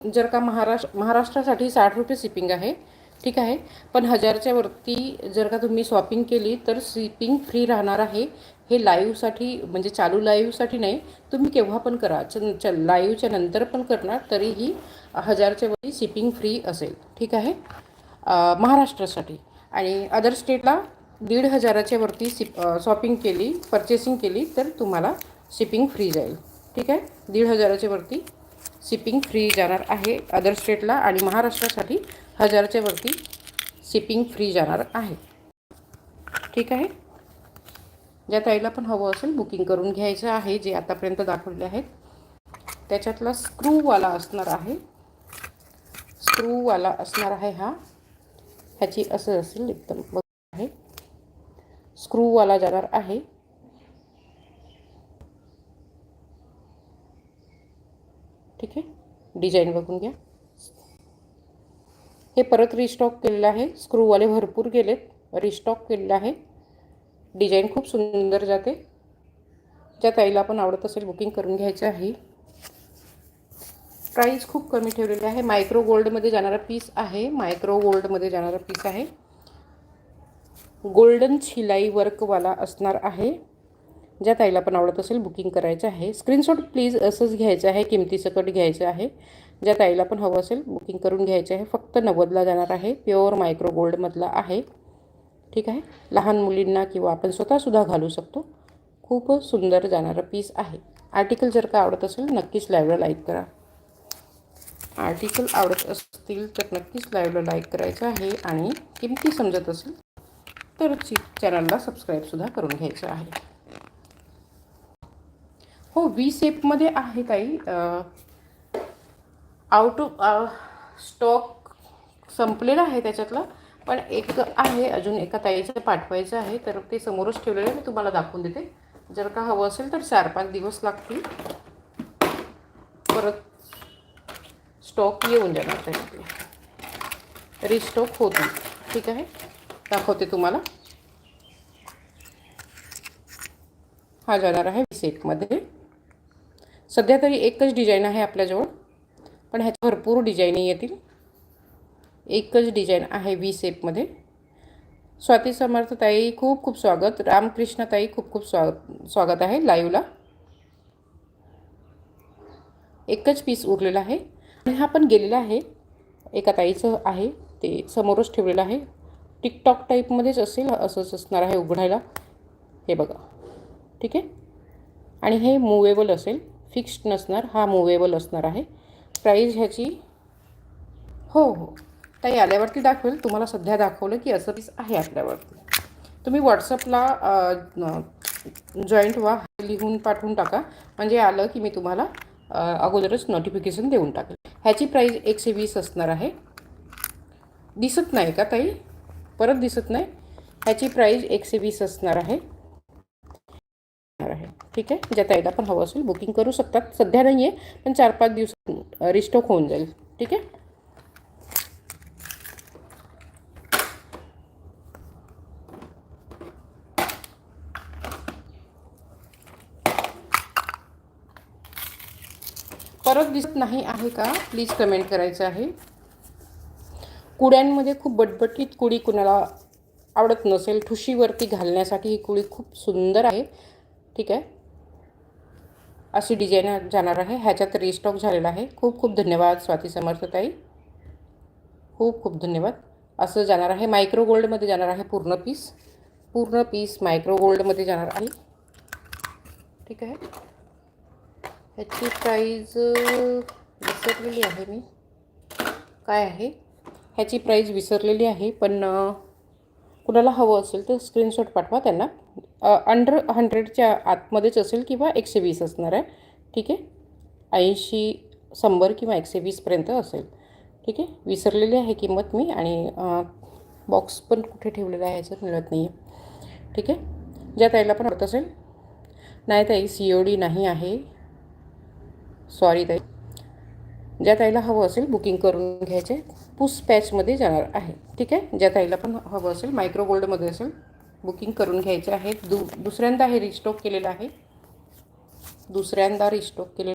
जर का महाराष्ट्रासाठी 60 रुपये शिपिंग आहे, ठीक आहे. पण 1000च्या वरती जर का तुम्ही शॉपिंग केली तर शिपिंग फ्री राहणार आहे. हे लाईव्हसाठी म्हणजे चालू लाईव्हसाठी नाही, तुम्ही केव्हा पण करा, लाईव्हच्या नंतर पण करणार तरीही 1000च्या वरती शिपिंग फ्री असेल, ठीक आहे. महाराष्ट्रासाठी. आणि अदर स्टेटला 1500च्या वरती शॉपिंग केली, परचेसिंग केली तर तुम्हाला शिपिंग फ्री जाईल, ठीक आहे. 1500च्या वरती शिपिंग फ्री जाणार आहे अदर स्टेटला. आणि महाराष्ट्रासाठी 1000च्या वरती शिपिंग फ्री जाणार आहे, ठीक आहे. ज्या ताईला पण हवं असेल बुकिंग करून घ्यायचं आहे. जे आतापर्यंत दाखवले आहेत त्याच्यातला स्क्रूवाला असणार आहे, स्क्रूवाला असणार आहे हा. ह्याची असं असेल एकदम बघ आहे, स्क्रूवाला जाणार आहे. ठीक आहे, डिझाईन बघून घ्या. हे परत रिस्टॉक केलेलं आहे, स्क्रूवाले भरपूर गेलेत, रिस्टॉक केलेलं आहे. डिझाईन खूप सुंदर जाते. ज्या ताईला पण आवडत असेल बुकिंग करून घ्यायचं आहे. प्राईस खूप कमी ठेवलेली आहे. मायक्रो गोल्डमध्ये जाणारा पीस आहे, मायक्रो गोल्डमध्ये जाणारा पीस आहे. गोल्डन शिलाई वर्कवाला असणार आहे. ज्या ताईला पण आवडत असेल बुकिंग करायचं आहे. स्क्रीनशॉट प्लीज असंच घ्यायचं आहे, किमतीसकट घ्यायचं आहे. ज्या ताईला पण हवं असेल बुकिंग करून घ्यायचं आहे. फक्त 90ला जाणार आहे. प्युअर मायक्रो गोल्डमधला आहे, ठीक आहे. लहान मुलींना किंवा आपण स्वतःसुद्धा घालू शकतो. खूप सुंदर जाणारा पीस आहे. आर्टिकल जर का आवडत असेल नक्कीच लाईव्हला लाईक करा. आर्टिकल आवडत असतील तर नक्कीच लाईव्हला लाईक करायचं आहे. आणि किमती समजत असेल तर चॅनलला सबस्क्राईबसुद्धा करून घ्यायचं आहे. हो, वी शेपमध्ये आहे ताई. आउट ऑफ स्टॉक संपलेला आहे त्याच्यातला. पण एक आहे अजून एका ताईचं पाठवायचं आहे, तर ते समोरच ठेवलेलं आहे. मी तुम्हाला दाखवून देते. जर का हवं असेल तर 4-5 दिवस लागतील, परत स्टॉक येऊन जाणार त्याच्यातले, रिस्टॉक होतील, ठीक आहे. दाखवते तुम्हाला. हा जाणार आहे वी सेटमध्ये. सध्या तरी एकच डिझाईन आहे आपल्याजवळ, पण ह्याच्या भरपूर डिझाईनी येतील. एकच डिझाईन आहे वी शेपमध्ये. स्वाती समर्थ ताई खूप खूप स्वागत. रामकृष्ण ताई खूप खूप स्वागत आहे लाईव्हला. एकच पीस उरलेला आहे आणि हा पण गेलेला आहे. एका ताईचं आहे ते समोरच ठेवलेलं आहे. टिकटॉक टाईपमध्येच असेल, असंच असणार आहे उघडायला. हे बघा, ठीक आहे. आणि हे मूवेबल असेल, फिक्स्ड नसणार, हा मूवेबल असणार आहे. प्राईज ह्याची हो हो ताई आल्यावरती दाखवेल. तुम्हाला सध्या दाखवलं की असं पीस आहे आपल्यावरती. तुम्ही व्हॉट्सअपला जॉईंट व्हा, लिहून पाठवून टाका. म्हणजे आलं की मी तुम्हाला अगोदरच नोटिफिकेशन देऊन टाकेल. ह्याची प्राईज 120 असणार आहे. दिसत नाही का ताई? परत दिसत नाही. ह्याची प्राईज 120 असणार आहे, ठीक आहे. ज्या ताईला पण हवं असेल बुकिंग करू शकतात. सध्या नाही आहे, पण 4-5 दिवसात रिस्टॉक होऊन जाईल, ठीक आहे. परत दिसत नाही आहे का? प्लीज कमेंट करायचं आहे. कुड्यांमध्ये खूप बटबटीत कुडी कुणाला आवडत नसेल, ठुशीवरती घालण्यासाठी ही कुडी खूप सुंदर आहे, ठीक आहे. अशी डिझाईन जाणार आहे. ह्याच्यात रिस्टॉक झालेला आहे. खूप खूप धन्यवाद स्वाती समर्थ ताई, खूप खूप धन्यवाद. असं जाणार आहे. मायक्रो गोल्डमध्ये जाणार आहे. पूर्ण पीस मायक्रो गोल्डमध्ये जाणार आहे, ठीक आहे. ह्याची प्राईज विसरलेली आहे मी, काय आहे ह्याची प्राईज विसरलेली आहे. पण कुणाला हवं असेल तर स्क्रीनशॉट पाठवा त्यांना. अंडर 100च्या आतमध्येच असेल किंवा 120 असणार आहे, ठीक आहे. 80, 100 किंवा 120पर्यंत असेल, ठीक आहे. विसरलेली आहे किंमत मी. आणि बॉक्स पण कुठे ठेवलेला आहे ह्याच्यात मिळत नाही आहे, ठीक आहे. ज्या ताईला पण आवडत असेल. नाही ताई COD नाही आहे, सॉरी ताई. ज्या ताईला हवं असेल बुकिंग करून घ्यायचे. पुस पॅचमध्ये जाणार आहे, ठीक आहे. ज्या ताईला पण हवं असेल मायक्रो गोल्डमध्ये असेल बुकिंग करून घ्यायचे आहे. दुसऱ्यांदा हे रिस्टॉक केलेलं आहे, दुसऱ्यांदा रिस्टॉक केलेलं